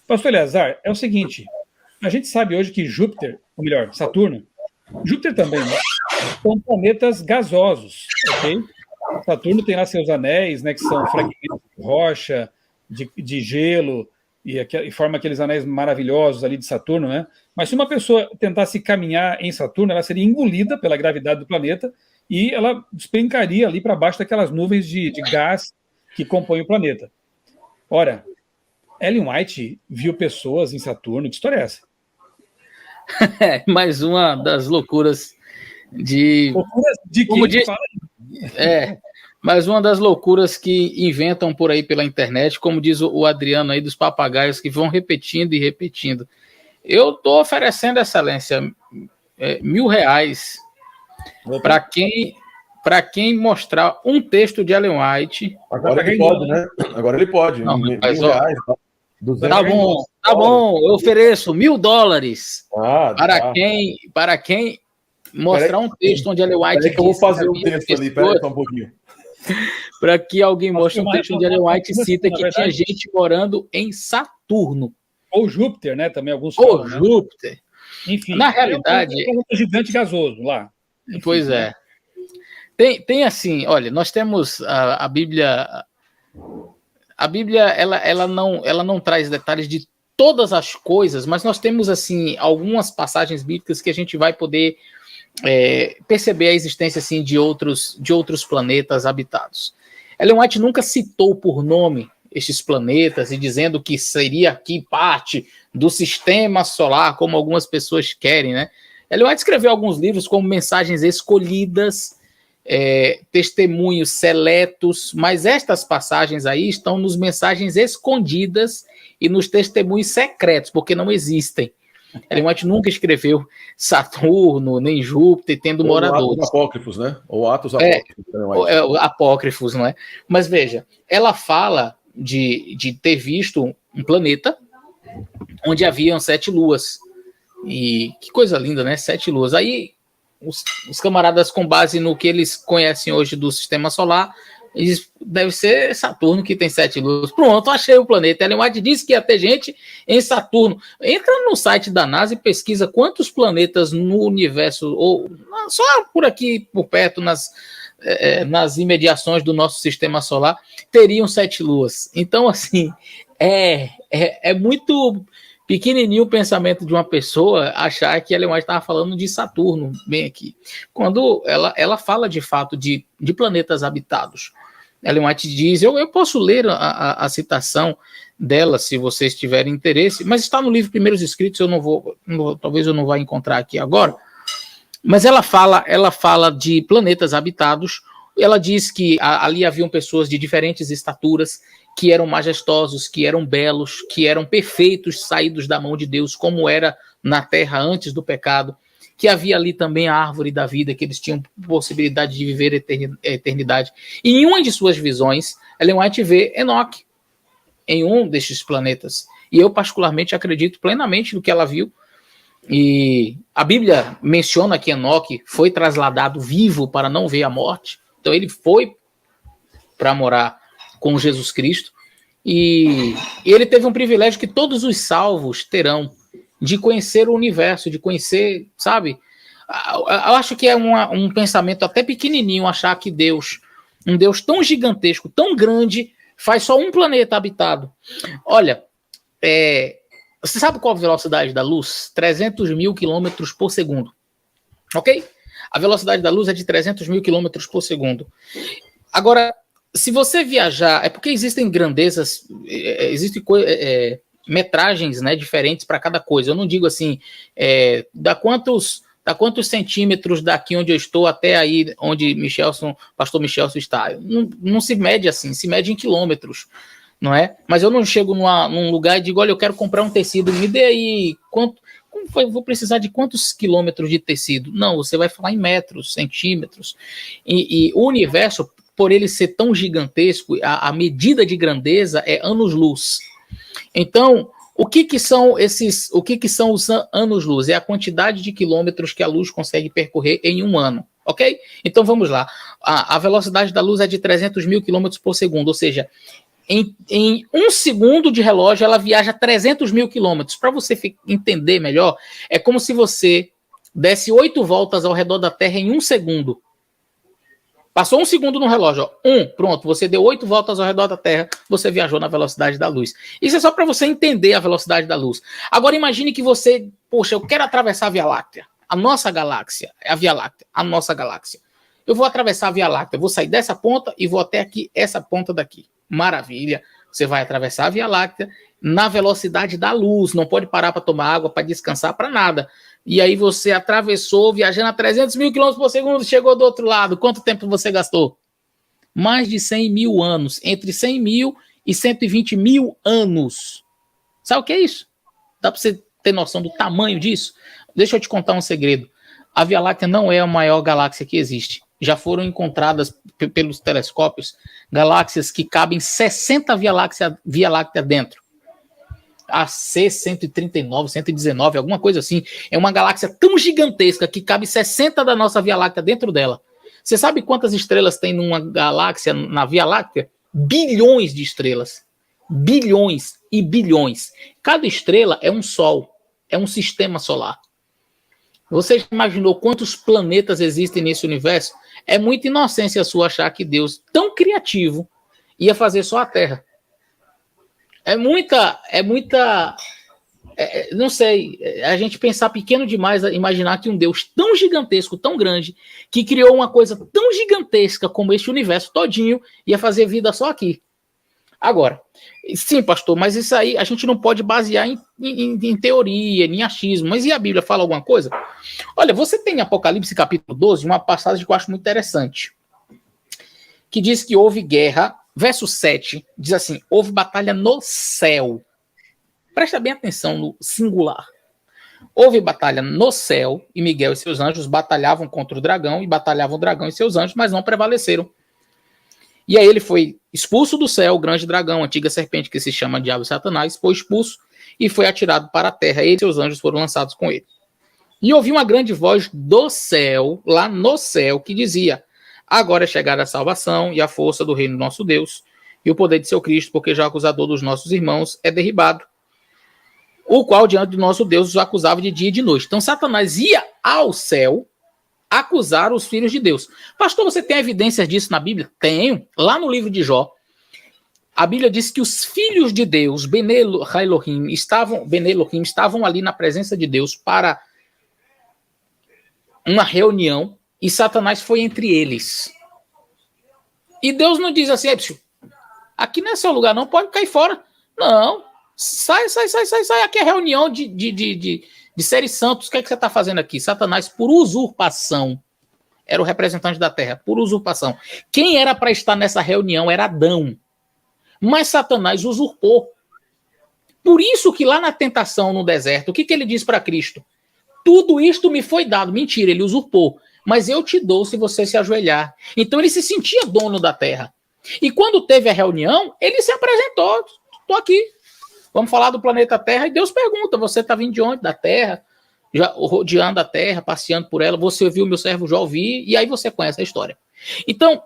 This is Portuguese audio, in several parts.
Pastor Eleazar, é o seguinte, a gente sabe hoje que Júpiter, ou melhor, Saturno, Júpiter também, né, são planetas gasosos, ok? Saturno tem lá seus anéis, né, que são fragmentos de rocha, de gelo, e forma aqueles anéis maravilhosos ali de Saturno, né? Mas se uma pessoa tentasse caminhar em Saturno, ela seria engolida pela gravidade do planeta e ela despencaria ali para baixo daquelas nuvens de gás que compõem o planeta. Ora, Ellen White viu pessoas em Saturno. Que história é essa? Mais uma das loucuras de... Loucuras de quem fala? Mais uma das loucuras que inventam por aí pela internet, como diz o Adriano aí, dos papagaios que vão repetindo e repetindo. Eu estou oferecendo, Excelência, R$1.000 para quem mostrar um texto de Ellen White. Agora ele pode, né? Agora ele pode. Não, mas, R$1.000. Tá bom, eu ofereço $1.000 para quem mostrar um texto onde Ellen White... que eu vou fazer um texto ali, peraí só um pouquinho. Para que alguém mostre um texto onde Ellen White cita que tinha gente morando em Saturno. Ou Júpiter, né? Também alguns falam. Ou Júpiter. Né? Enfim. Na realidade... É um gigante gasoso lá. Enfim, pois é. Tem assim, olha, nós temos a Bíblia... A Bíblia, ela não traz detalhes de todas as coisas, mas nós temos, assim, algumas passagens bíblicas que a gente vai poder perceber a existência, assim, de outros planetas habitados. Ellen White nunca citou por nome estes planetas e dizendo que seria aqui parte do sistema solar, como algumas pessoas querem, né? Ellen White escreveu alguns livros como Mensagens Escolhidas, Testemunhos Seletos, mas estas passagens aí estão nos Mensagens Escondidas e nos Testemunhos Secretos, porque não existem. Ellen White nunca escreveu Saturno, nem Júpiter, tendo moradores. Atos apócrifos, né? Ou Atos apócrifos. Apócrifos, não é? Mas veja, ela fala de ter visto um planeta onde haviam 7 luas. E que coisa linda, né? 7 luas. Aí os camaradas, com base no que eles conhecem hoje do sistema solar, eles, deve ser Saturno que tem 7 luas. Pronto, achei o planeta. Ellen White disse que ia ter gente em Saturno. Entra no site da NASA e pesquisa quantos planetas no universo, ou só por aqui, por perto, nas imediações do nosso sistema solar, teriam 7 luas. Então, assim, é muito pequenininho o pensamento de uma pessoa achar que Ellen White estava falando de Saturno, bem aqui. Quando ela fala, de fato, de planetas habitados. Ellen White diz, eu posso ler a citação dela, se vocês tiverem interesse, mas está no livro Primeiros Escritos, talvez eu não vá encontrar aqui agora, mas ela fala de planetas habitados. Ela diz que ali haviam pessoas de diferentes estaturas, que eram majestosos, que eram belos, que eram perfeitos, saídos da mão de Deus, como era na Terra antes do pecado, que havia ali também a árvore da vida, que eles tinham possibilidade de viver a eternidade. E em uma de suas visões, Ellen White vê Enoque em um destes planetas. E eu, particularmente, acredito plenamente no que ela viu. E a Bíblia menciona que Enoque foi trasladado vivo para não ver a morte. Então ele foi para morar com Jesus Cristo, e ele teve um privilégio que todos os salvos terão, de conhecer o universo, de conhecer, sabe? Eu acho que é um pensamento até pequenininho achar que Deus, um Deus tão gigantesco, tão grande, faz só um planeta habitado. Olha, você sabe qual a velocidade da luz? 300 mil quilômetros por segundo, ok? A velocidade da luz é de 300 mil quilômetros por segundo. Agora, se você viajar, é porque existem grandezas, existem metragens, né, diferentes para cada coisa. Eu não digo assim, dá quantos centímetros daqui onde eu estou até aí onde pastor Michelson está. Não se mede assim, se mede em quilômetros, não é? Mas eu não chego num lugar e digo, olha, eu quero comprar um tecido, me dê aí vou precisar de quantos quilômetros de tecido? Não, você vai falar em metros, centímetros. E o universo, por ele ser tão gigantesco, a medida de grandeza é anos-luz. Então, o que são os anos-luz? É a quantidade de quilômetros que a luz consegue percorrer em um ano, ok? Então, vamos lá. A velocidade da luz é de 300 mil quilômetros por segundo, ou seja, Em 1 segundo de relógio, ela viaja 300 mil quilômetros. Para você entender melhor, é como se você desse 8 voltas ao redor da Terra em 1 segundo. Passou 1 segundo no relógio, ó. Pronto, você deu 8 voltas ao redor da Terra, você viajou na velocidade da luz. Isso é só para você entender a velocidade da luz. Agora imagine que você, poxa, eu quero atravessar a Via Láctea, a nossa galáxia, a Via Láctea, a nossa galáxia. Eu vou atravessar a Via Láctea, vou sair dessa ponta e vou até aqui, essa ponta daqui. Maravilha, você vai atravessar a Via Láctea na velocidade da luz, não pode parar para tomar água, para descansar, para nada. E aí você atravessou, viajando a 300 mil quilômetros por segundo, chegou do outro lado. Quanto tempo você gastou? Mais de 100 mil anos. Entre 100 mil e 120 mil anos. Sabe o que é isso? Dá para você ter noção do tamanho disso? Deixa eu te contar um segredo. A Via Láctea não é a maior galáxia que existe. Já foram encontradas pelos telescópios galáxias que cabem 60 Via Láctea dentro. A C139, 119, alguma coisa assim. É uma galáxia tão gigantesca que cabe 60 da nossa Via Láctea dentro dela. Você sabe quantas estrelas tem numa galáxia, na Via Láctea? Bilhões de estrelas. Bilhões e bilhões. Cada estrela é um sol, é um sistema solar. Você já imaginou quantos planetas existem nesse universo? É muita inocência sua achar que Deus, tão criativo, ia fazer só a Terra. Não sei, a gente pensar pequeno demais, imaginar que um Deus tão gigantesco, tão grande, que criou uma coisa tão gigantesca como este universo todinho, ia fazer vida só aqui. Agora, sim, pastor, mas isso aí a gente não pode basear em teoria, em achismo, mas e a Bíblia fala alguma coisa? Olha, você tem em Apocalipse capítulo 12, uma passagem que eu acho muito interessante, que diz que houve guerra. Verso 7 diz assim: houve batalha no céu. Presta bem atenção no singular. Houve batalha no céu, e Miguel e seus anjos batalhavam contra o dragão, e batalhavam o dragão e seus anjos, mas não prevaleceram. E aí ele foi expulso do céu, o grande dragão, a antiga serpente que se chama Diabo e Satanás, foi expulso e foi atirado para a terra. Ele e seus anjos foram lançados com ele. E ouvi uma grande voz do céu, lá no céu, que dizia: agora é chegada a salvação e a força do reino do nosso Deus e o poder de seu Cristo, porque já o acusador dos nossos irmãos é derribado, o qual diante do nosso Deus os acusava de dia e de noite. Então Satanás ia ao céu acusar os filhos de Deus. Pastor, você tem evidências disso na Bíblia? Tenho. Lá no livro de Jó, a Bíblia diz que os filhos de Deus, Ben Elohim, estavam ali na presença de Deus para uma reunião, e Satanás foi entre eles. E Deus não diz assim: aqui não é seu lugar, não, pode cair fora. Não, sai, aqui é reunião de seres santos, o que é que você está fazendo aqui? Satanás, por usurpação, era o representante da terra, por usurpação. Quem era para estar nessa reunião era Adão, mas Satanás usurpou. Por isso que lá na tentação no deserto, o que ele diz para Cristo? Tudo isto me foi dado. Mentira, ele usurpou. Mas eu te dou se você se ajoelhar. Então ele se sentia dono da terra. E quando teve a reunião, ele se apresentou: estou aqui, vamos falar do planeta Terra. E Deus pergunta: você está vindo de onde? Da Terra, já rodeando a Terra, passeando por ela. Você ouviu meu servo Jó ouvir, e aí você conhece a história. Então,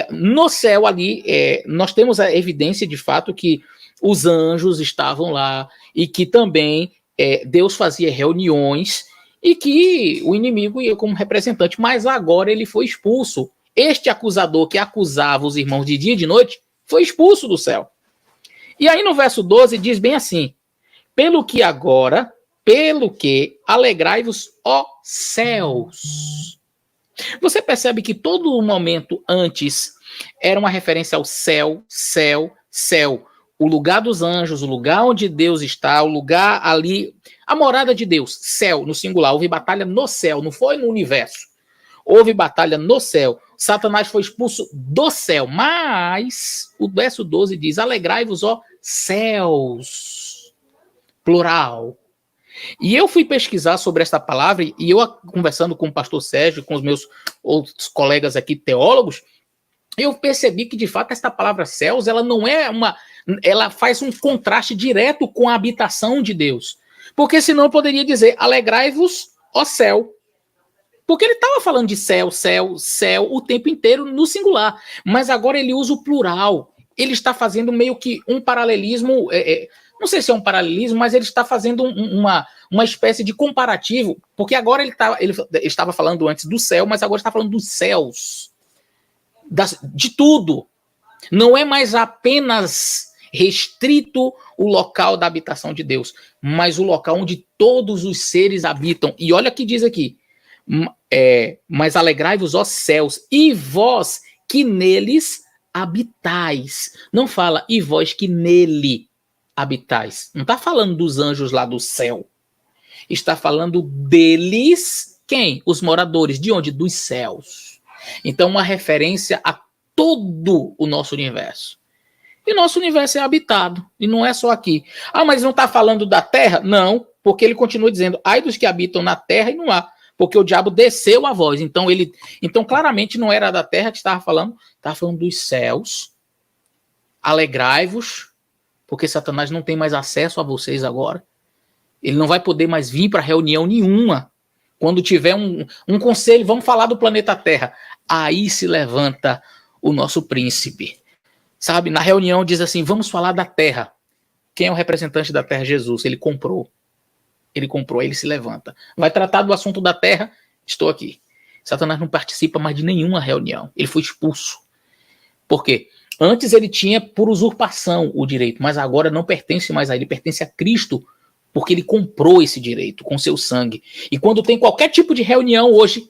no céu ali, nós temos a evidência de fato que os anjos estavam lá, e que também Deus fazia reuniões, e que o inimigo ia como representante, mas agora ele foi expulso. Este acusador que acusava os irmãos de dia e de noite foi expulso do céu. E aí no verso 12 diz bem assim: pelo que alegrai-vos, ó céus. Você percebe que todo o momento antes era uma referência ao céu, céu, céu. O lugar dos anjos, o lugar onde Deus está, o lugar ali, a morada de Deus, céu, no singular. Houve batalha no céu, não foi no universo. Houve batalha no céu. Satanás foi expulso do céu, mas o verso 12 diz: alegrai-vos, ó céus, plural. E eu fui pesquisar sobre esta palavra, e eu, conversando com o pastor Sérgio, com os meus outros colegas aqui teólogos, eu percebi que de fato esta palavra céus, ela não é ela faz um contraste direto com a habitação de Deus. Porque senão eu poderia dizer: alegrai-vos, ó céu. Porque ele estava falando de céu, céu, céu o tempo inteiro no singular. Mas agora ele usa o plural. ele está fazendo meio que um paralelismo, não sei se é um paralelismo, mas ele está fazendo uma espécie de comparativo, porque agora ele estava falando antes do céu, mas agora está falando dos céus, de tudo. Não é mais apenas restrito o local da habitação de Deus, mas o local onde todos os seres habitam. E olha o que diz aqui, mas alegrai-vos, ó céus, e vós que neles habitais. Não fala, e vós que nele habitais. Não está falando dos anjos lá do céu. Está falando deles, quem? Os moradores. De onde? Dos céus. Então, uma referência a todo o nosso universo. E nosso universo é habitado. E não é só aqui. Ah, mas não está falando da terra? Não, porque ele continua dizendo, ai dos que habitam na terra e no ar. Porque o diabo desceu a voz. Então, claramente não era da terra que estava falando dos céus. Alegrai-vos, porque Satanás não tem mais acesso a vocês agora. Ele não vai poder mais vir para reunião nenhuma. Quando tiver um conselho, vamos falar do planeta Terra. Aí se levanta o nosso príncipe. Sabe, na reunião diz assim, vamos falar da Terra. Quem é o representante da Terra? Jesus. Ele comprou, ele se levanta. Vai tratar do assunto da terra? Estou aqui. Satanás não participa mais de nenhuma reunião. Ele foi expulso. Por quê? Antes ele tinha por usurpação o direito, mas agora não pertence mais a ele, pertence a Cristo, porque ele comprou esse direito com seu sangue. E quando tem qualquer tipo de reunião hoje,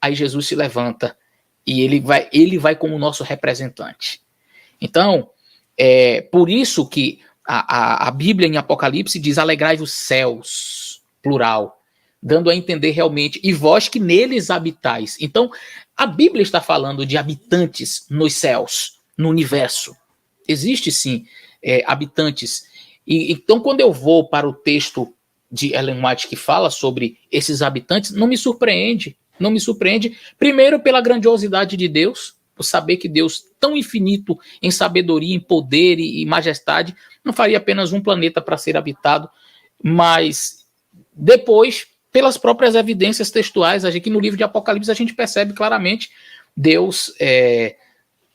aí Jesus se levanta e ele vai como nosso representante. Então, por isso que a Bíblia em Apocalipse diz alegrai os céus, plural, dando a entender realmente, e vós que neles habitais. Então, a Bíblia está falando de habitantes nos céus, no universo. Existe sim habitantes. E então, quando eu vou para o texto de Ellen White que fala sobre esses habitantes, não me surpreende. Não me surpreende, primeiro pela grandiosidade de Deus, por saber que Deus, tão infinito em sabedoria, em poder e majestade, não faria apenas um planeta para ser habitado, mas depois, pelas próprias evidências textuais, aqui no livro de Apocalipse a gente percebe claramente Deus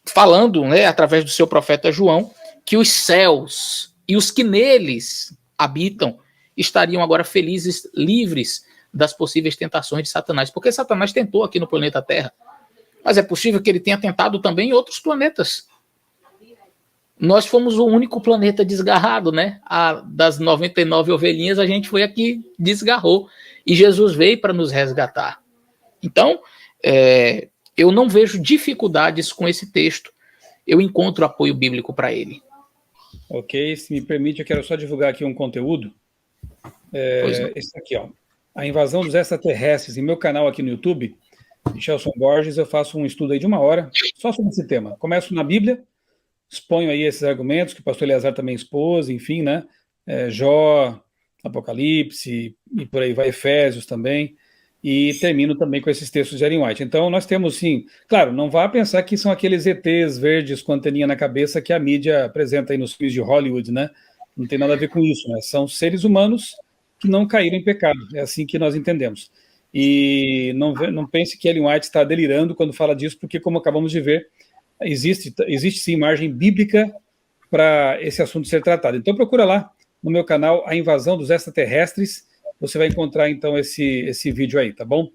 falando, né, através do seu profeta João, que os céus e os que neles habitam estariam agora felizes, livres das possíveis tentações de Satanás, porque Satanás tentou aqui no planeta Terra, mas é possível que ele tenha tentado também em outros planetas. Nós fomos o único planeta desgarrado, né? Das 99 ovelhinhas, a gente foi aqui, desgarrou. E Jesus veio para nos resgatar. Então, eu não vejo dificuldades com esse texto. Eu encontro apoio bíblico para ele. Ok, se me permite, eu quero só divulgar aqui um conteúdo. Esse aqui, ó. A invasão dos extraterrestres, em meu canal aqui no YouTube, Michelson Borges, eu faço um estudo aí de 1 hora, só sobre esse tema. Começo na Bíblia, exponho aí esses argumentos que o pastor Eleazar também expôs, enfim, né? Jó, Apocalipse, e por aí vai, Efésios também, e termino também com esses textos de Ellen White. Então, nós temos, sim, claro, não vá pensar que são aqueles ETs verdes com anteninha na cabeça que a mídia apresenta aí nos filmes de Hollywood, né? Não tem nada a ver com isso, né? São seres humanos que não caíram em pecado, é assim que nós entendemos. E não pense que Ellen White está delirando quando fala disso, porque, como acabamos de ver, existe sim margem bíblica para esse assunto ser tratado. Então procura lá no meu canal A Invasão dos Extraterrestres, você vai encontrar então esse vídeo aí, tá bom?